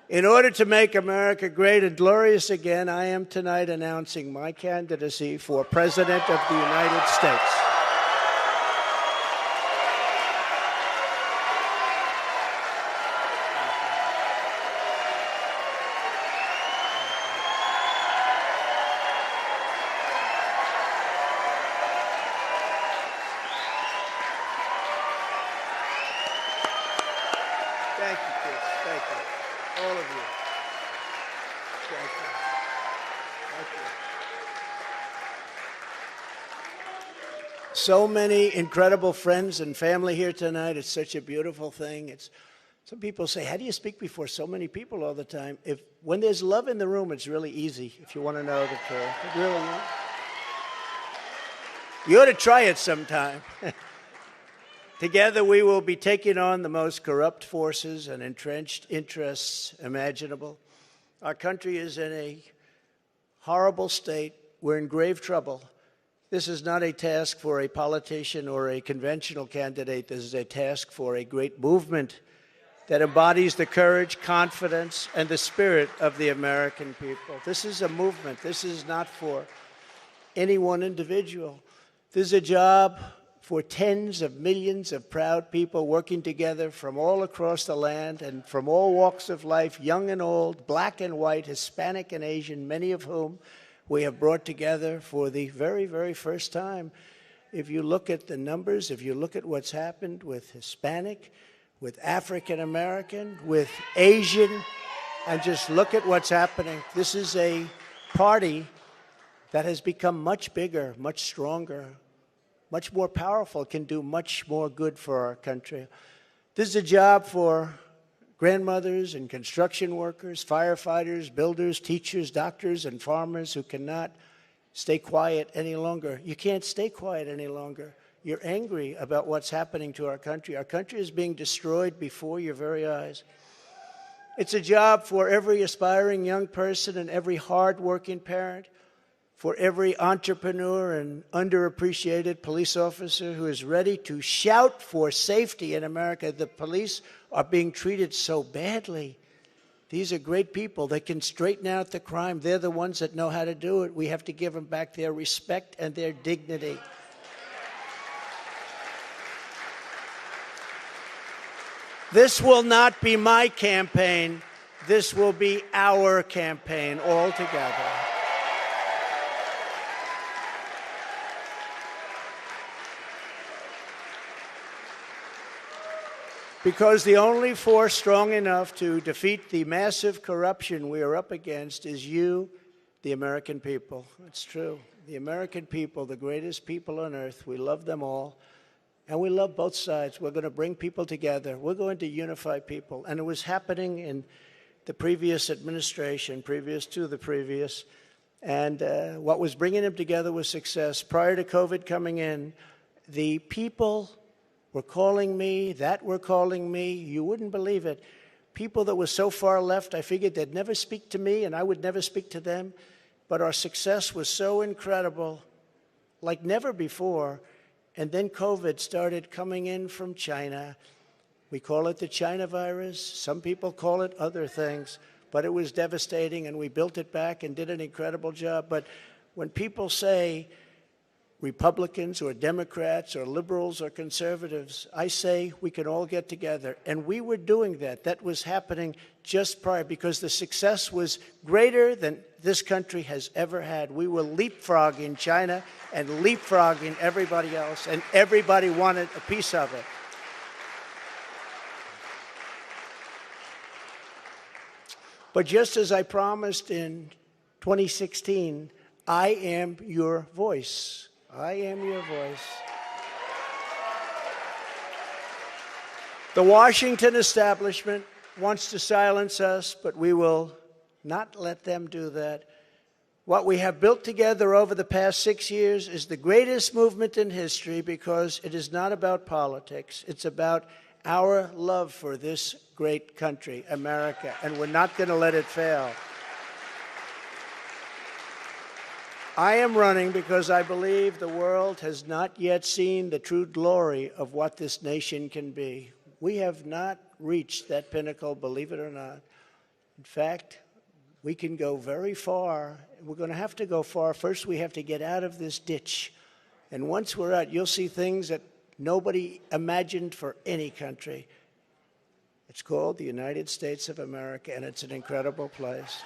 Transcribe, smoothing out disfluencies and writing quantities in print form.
In order to make America great and glorious again, I am tonight announcing my candidacy for President of the United States. Thank you, kids. Thank you. All of you. Thank you. Thank you. So many incredible friends and family here tonight. It's such a beautiful thing. Some people say, how do you speak before so many people all the time? When there's love in the room, it's really easy, if you want to know the truth. It really is. You ought to try it sometime. Together, we will be taking on the most corrupt forces and entrenched interests imaginable. Our country is in a horrible state. We're in grave trouble. This is not a task for a politician or a conventional candidate. This is a task for a great movement that embodies the courage, confidence, and the spirit of the American people. This is a movement. This is not for any one individual. This is a job for tens of millions of proud people working together from all across the land and from all walks of life, young and old, black and white, Hispanic and Asian, many of whom we have brought together for the very, very first time. If you look at the numbers, if you look at what's happened with Hispanic, with African American, with Asian, and just look at what's happening. This is a party that has become much bigger, much stronger, much more powerful, can do much more good for our country. This is a job for grandmothers and construction workers, firefighters, builders, teachers, doctors, and farmers who cannot stay quiet any longer. You can't stay quiet any longer. You're angry about what's happening to our country. Our country is being destroyed before your very eyes. It's a job for every aspiring young person and every hard-working parent, for every entrepreneur and underappreciated police officer who is ready to shout for safety in America. The police are being treated so badly. These are great people. They can straighten out the crime. They're the ones that know how to do it. We have to give them back their respect and their dignity. This will not be my campaign. This will be our campaign all together. Because the only force strong enough to defeat the massive corruption we are up against is you, the American people. It's true. The American people, the greatest people on earth, we love them all. And we love both sides. We're going to bring people together. We're going to unify people. And it was happening in the previous administration, previous to the previous. And what was bringing them together was success. Prior to COVID coming in, the people were calling me, you wouldn't believe it. People that were so far left, I figured they'd never speak to me and I would never speak to them. But our success was so incredible, like never before. And then COVID started coming in from China. We call it the China virus. Some people call it other things. But it was devastating, and we built it back and did an incredible job. But when people say Republicans or Democrats or liberals or conservatives, I say we can all get together. And we were doing that. That was happening just prior because the success was greater than this country has ever had. We were leapfrogging China and leapfrogging everybody else, and everybody wanted a piece of it. But just as I promised in 2016, I am your voice. I am your voice. The Washington establishment wants to silence us, but we will not let them do that. What we have built together over the past 6 years is the greatest movement in history because it is not about politics. It's about our love for this great country, America, and we're not going to let it fail. I am running because I believe the world has not yet seen the true glory of what this nation can be. We have not reached that pinnacle, believe it or not. In fact, we can go very far. We're going to have to go far. First, we have to get out of this ditch. And once we're out, you'll see things that nobody imagined for any country. It's called the United States of America, and it's an incredible place.